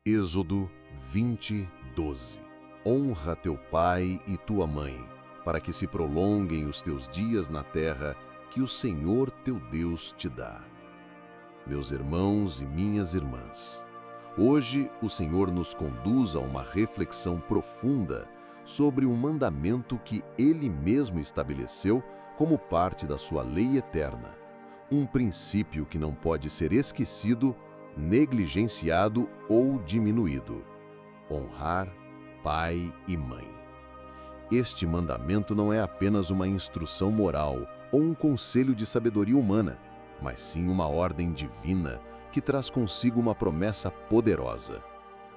Êxodo 20:12. Honra teu pai e tua mãe, para que se prolonguem os teus dias na terra que o Senhor teu Deus te dá. Meus irmãos e minhas irmãs, hoje o Senhor nos conduz a uma reflexão profunda sobre um mandamento que Ele mesmo estabeleceu como parte da sua lei eterna, um princípio que não pode ser esquecido, negligenciado ou diminuído: honrar pai e mãe. Este mandamento não é apenas uma instrução moral ou um conselho de sabedoria humana, mas sim uma ordem divina que traz consigo uma promessa poderosa,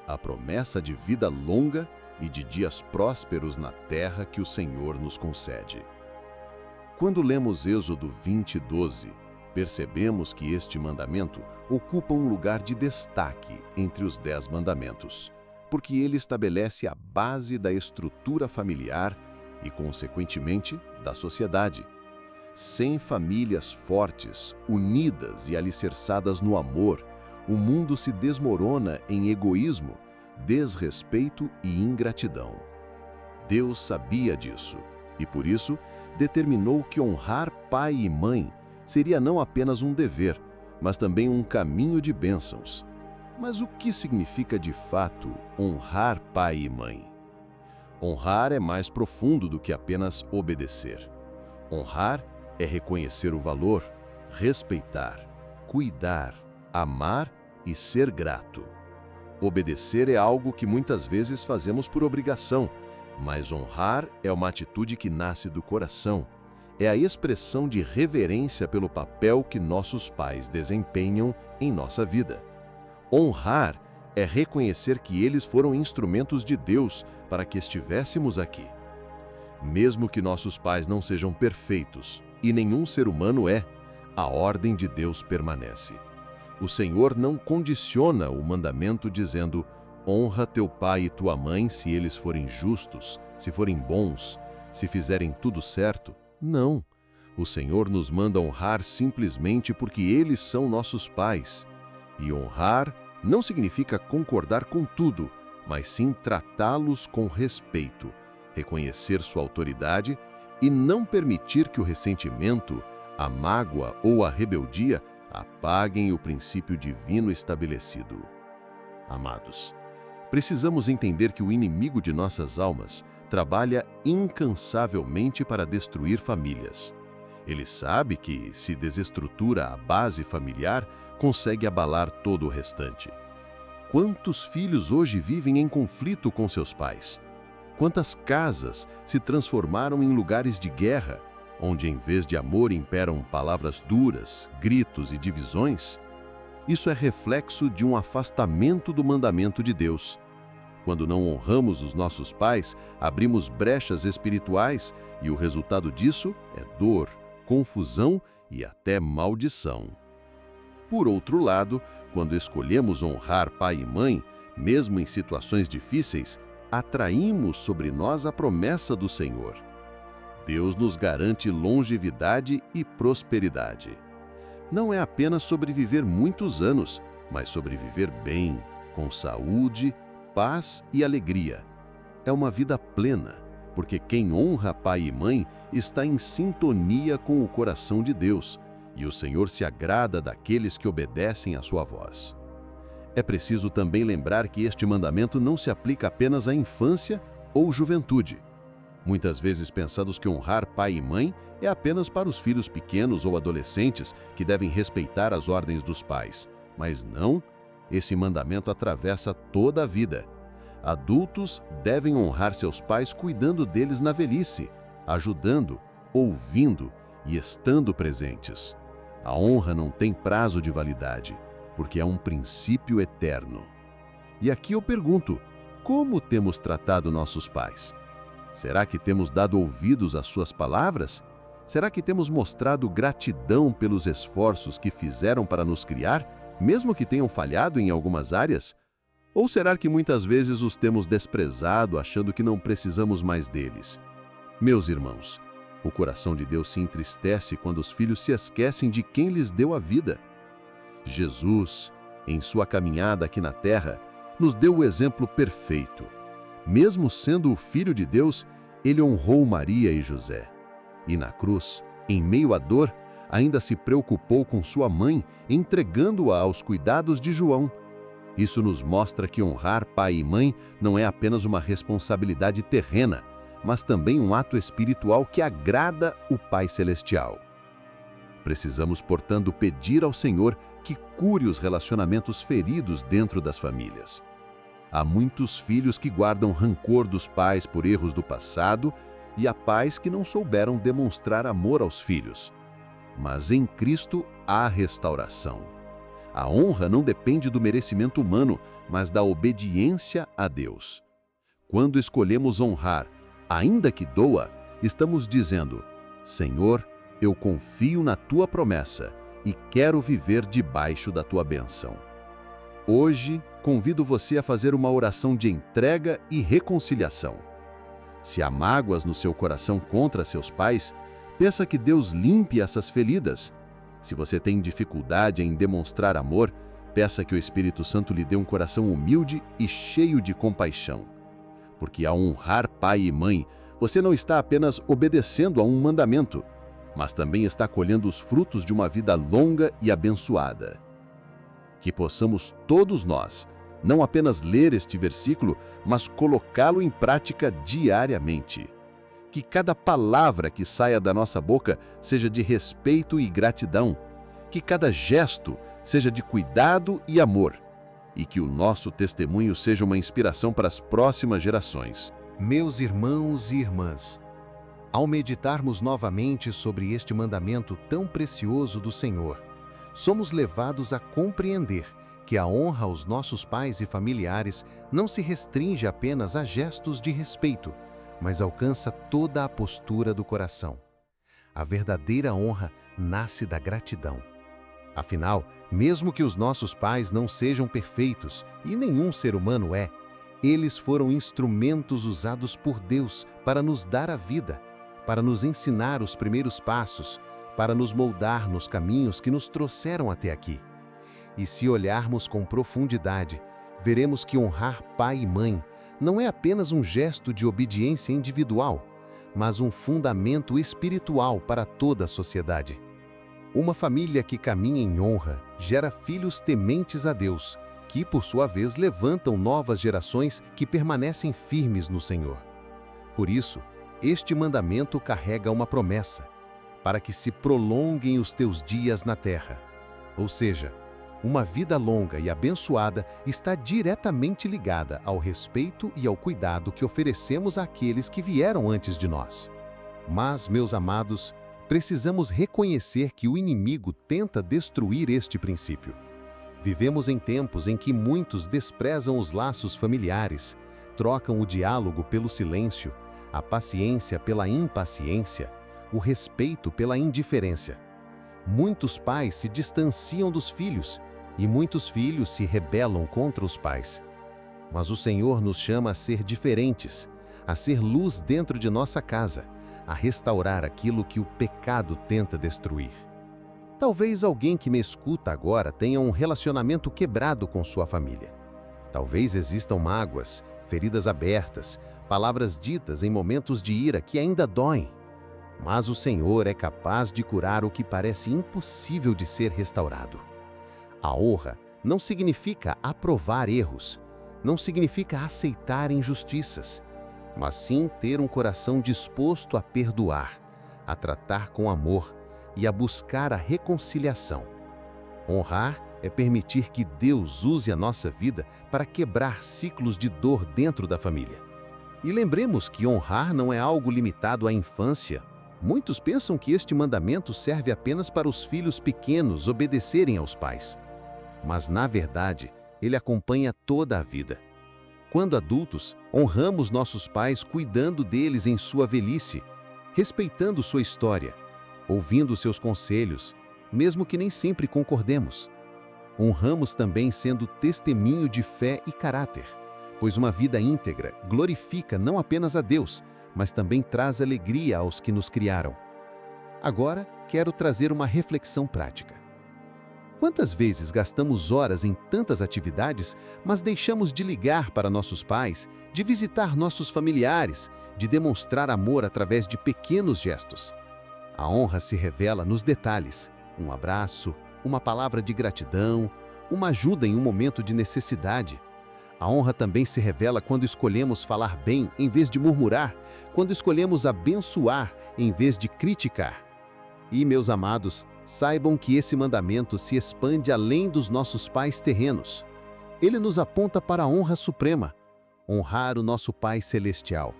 a promessa de vida longa e de dias prósperos na terra que o Senhor nos concede. Quando lemos Êxodo 20:12, percebemos que este mandamento ocupa um lugar de destaque entre os 10 mandamentos, porque ele estabelece a base da estrutura familiar e, consequentemente, da sociedade. Sem famílias fortes, unidas e alicerçadas no amor, o mundo se desmorona em egoísmo, desrespeito e ingratidão. Deus sabia disso e, por isso, determinou que honrar pai e mãe seria não apenas um dever, mas também um caminho de bênçãos. Mas o que significa de fato honrar pai e mãe? Honrar é mais profundo do que apenas obedecer. Honrar é reconhecer o valor, respeitar, cuidar, amar e ser grato. Obedecer é algo que muitas vezes fazemos por obrigação, mas honrar é uma atitude que nasce do coração. É a expressão de reverência pelo papel que nossos pais desempenham em nossa vida. Honrar é reconhecer que eles foram instrumentos de Deus para que estivéssemos aqui. Mesmo que nossos pais não sejam perfeitos, e nenhum ser humano é, a ordem de Deus permanece. O Senhor não condiciona o mandamento dizendo: honra teu pai e tua mãe se eles forem justos, se forem bons, se fizerem tudo certo. Não. O Senhor nos manda honrar simplesmente porque eles são nossos pais. E honrar não significa concordar com tudo, mas sim tratá-los com respeito, reconhecer sua autoridade e não permitir que o ressentimento, a mágoa ou a rebeldia apaguem o princípio divino estabelecido. Amados, precisamos entender que o inimigo de nossas almas trabalha incansavelmente para destruir famílias. Ele sabe que, se desestrutura a base familiar, consegue abalar todo o restante. Quantos filhos hoje vivem em conflito com seus pais? Quantas casas se transformaram em lugares de guerra, onde em vez de amor imperam palavras duras, gritos e divisões? Isso é reflexo de um afastamento do mandamento de Deus. Quando não honramos os nossos pais, abrimos brechas espirituais e o resultado disso é dor, confusão e até maldição. Por outro lado, quando escolhemos honrar pai e mãe, mesmo em situações difíceis, atraímos sobre nós a promessa do Senhor. Deus nos garante longevidade e prosperidade. Não é apenas sobreviver muitos anos, mas sobreviver bem, com saúde, paz e alegria. É uma vida plena, porque quem honra pai e mãe está em sintonia com o coração de Deus, e o Senhor se agrada daqueles que obedecem à sua voz. É preciso também lembrar que este mandamento não se aplica apenas à infância ou juventude. Muitas vezes pensamos que honrar pai e mãe é apenas para os filhos pequenos ou adolescentes que devem respeitar as ordens dos pais, mas não. Esse mandamento atravessa toda a vida. Adultos devem honrar seus pais cuidando deles na velhice, ajudando, ouvindo e estando presentes. A honra não tem prazo de validade, porque é um princípio eterno. E aqui eu pergunto: como temos tratado nossos pais? Será que temos dado ouvidos às suas palavras? Será que temos mostrado gratidão pelos esforços que fizeram para nos criar, mesmo que tenham falhado em algumas áreas? Ou será que muitas vezes os temos desprezado, achando que não precisamos mais deles? Meus irmãos, o coração de Deus se entristece quando os filhos se esquecem de quem lhes deu a vida. Jesus, em sua caminhada aqui na terra, nos deu o exemplo perfeito. Mesmo sendo o Filho de Deus, ele honrou Maria e José. E na cruz, em meio à dor, ainda se preocupou com sua mãe, entregando-a aos cuidados de João. Isso nos mostra que honrar pai e mãe não é apenas uma responsabilidade terrena, mas também um ato espiritual que agrada o Pai Celestial. Precisamos, portanto, pedir ao Senhor que cure os relacionamentos feridos dentro das famílias. Há muitos filhos que guardam rancor dos pais por erros do passado e há pais que não souberam demonstrar amor aos filhos. Mas em Cristo há restauração. A honra não depende do merecimento humano, mas da obediência a Deus. Quando escolhemos honrar, ainda que doa, estamos dizendo: Senhor, eu confio na Tua promessa e quero viver debaixo da Tua bênção. Hoje, convido você a fazer uma oração de entrega e reconciliação. Se há mágoas no seu coração contra seus pais, peça que Deus limpe essas feridas. Se você tem dificuldade em demonstrar amor, peça que o Espírito Santo lhe dê um coração humilde e cheio de compaixão. Porque ao honrar pai e mãe, você não está apenas obedecendo a um mandamento, mas também está colhendo os frutos de uma vida longa e abençoada. Que possamos todos nós, não apenas ler este versículo, mas colocá-lo em prática diariamente. Que cada palavra que saia da nossa boca seja de respeito e gratidão. Que cada gesto seja de cuidado e amor. E que o nosso testemunho seja uma inspiração para as próximas gerações. Meus irmãos e irmãs, ao meditarmos novamente sobre este mandamento tão precioso do Senhor, somos levados a compreender que a honra aos nossos pais e familiares não se restringe apenas a gestos de respeito, mas alcança toda a postura do coração. A verdadeira honra nasce da gratidão. Afinal, mesmo que os nossos pais não sejam perfeitos, e nenhum ser humano é, eles foram instrumentos usados por Deus para nos dar a vida, para nos ensinar os primeiros passos, para nos moldar nos caminhos que nos trouxeram até aqui. E se olharmos com profundidade, veremos que honrar pai e mãe não é apenas um gesto de obediência individual, mas um fundamento espiritual para toda a sociedade. Uma família que caminha em honra gera filhos tementes a Deus, que, por sua vez, levantam novas gerações que permanecem firmes no Senhor. Por isso, este mandamento carrega uma promessa, para que se prolonguem os teus dias na terra. Ou seja, uma vida longa e abençoada está diretamente ligada ao respeito e ao cuidado que oferecemos àqueles que vieram antes de nós. Mas, meus amados, precisamos reconhecer que o inimigo tenta destruir este princípio. Vivemos em tempos em que muitos desprezam os laços familiares, trocam o diálogo pelo silêncio, a paciência pela impaciência, o respeito pela indiferença. Muitos pais se distanciam dos filhos, e muitos filhos se rebelam contra os pais. Mas o Senhor nos chama a ser diferentes, a ser luz dentro de nossa casa, a restaurar aquilo que o pecado tenta destruir. Talvez alguém que me escuta agora tenha um relacionamento quebrado com sua família. Talvez existam mágoas, feridas abertas, palavras ditas em momentos de ira que ainda doem. Mas o Senhor é capaz de curar o que parece impossível de ser restaurado. A honra não significa aprovar erros, não significa aceitar injustiças, mas sim ter um coração disposto a perdoar, a tratar com amor e a buscar a reconciliação. Honrar é permitir que Deus use a nossa vida para quebrar ciclos de dor dentro da família. E lembremos que honrar não é algo limitado à infância. Muitos pensam que este mandamento serve apenas para os filhos pequenos obedecerem aos pais. Mas, na verdade, ele acompanha toda a vida. Quando adultos, honramos nossos pais cuidando deles em sua velhice, respeitando sua história, ouvindo seus conselhos, mesmo que nem sempre concordemos. Honramos também sendo testemunho de fé e caráter, pois uma vida íntegra glorifica não apenas a Deus, mas também traz alegria aos que nos criaram. Agora, quero trazer uma reflexão prática. Quantas vezes gastamos horas em tantas atividades, mas deixamos de ligar para nossos pais, de visitar nossos familiares, de demonstrar amor através de pequenos gestos? A honra se revela nos detalhes: um abraço, uma palavra de gratidão, uma ajuda em um momento de necessidade. A honra também se revela quando escolhemos falar bem em vez de murmurar, quando escolhemos abençoar em vez de criticar. E, meus amados, saibam que esse mandamento se expande além dos nossos pais terrenos. Ele nos aponta para a honra suprema: honrar o nosso Pai Celestial.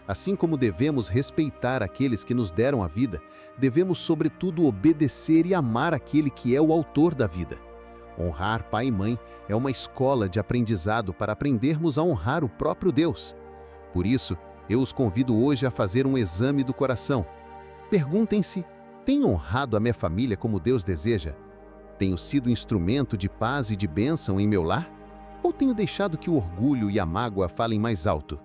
Assim como devemos respeitar aqueles que nos deram a vida, devemos, sobretudo, obedecer e amar aquele que é o autor da vida. Honrar pai e mãe é uma escola de aprendizado para aprendermos a honrar o próprio Deus. Por isso, eu os convido hoje a fazer um exame do coração. Perguntem-se: tenho honrado a minha família como Deus deseja? Tenho sido instrumento de paz e de bênção em meu lar? Ou tenho deixado que o orgulho e a mágoa falem mais alto?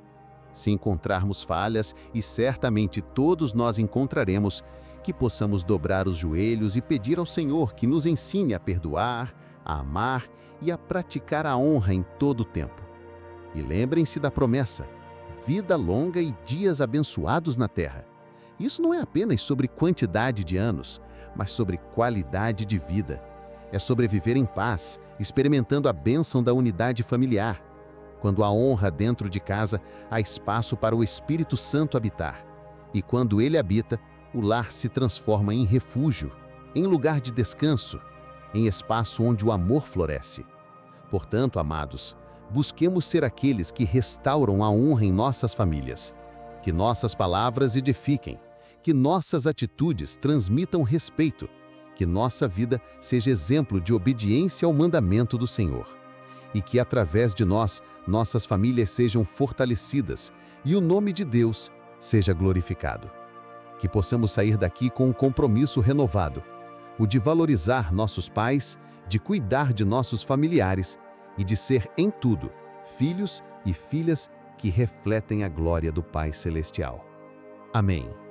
Se encontrarmos falhas, e certamente todos nós encontraremos, que possamos dobrar os joelhos e pedir ao Senhor que nos ensine a perdoar, a amar e a praticar a honra em todo o tempo. E lembrem-se da promessa: vida longa e dias abençoados na terra. Isso não é apenas sobre quantidade de anos, mas sobre qualidade de vida. É sobre viver em paz, experimentando a bênção da unidade familiar. Quando há honra dentro de casa, há espaço para o Espírito Santo habitar. E quando ele habita, o lar se transforma em refúgio, em lugar de descanso, em espaço onde o amor floresce. Portanto, amados, busquemos ser aqueles que restauram a honra em nossas famílias. Que nossas palavras edifiquem, que nossas atitudes transmitam respeito, que nossa vida seja exemplo de obediência ao mandamento do Senhor. E que através de nós, nossas famílias sejam fortalecidas e o nome de Deus seja glorificado. Que possamos sair daqui com um compromisso renovado, o de valorizar nossos pais, de cuidar de nossos familiares e de ser, em tudo, filhos e filhas que refletem a glória do Pai Celestial. Amém.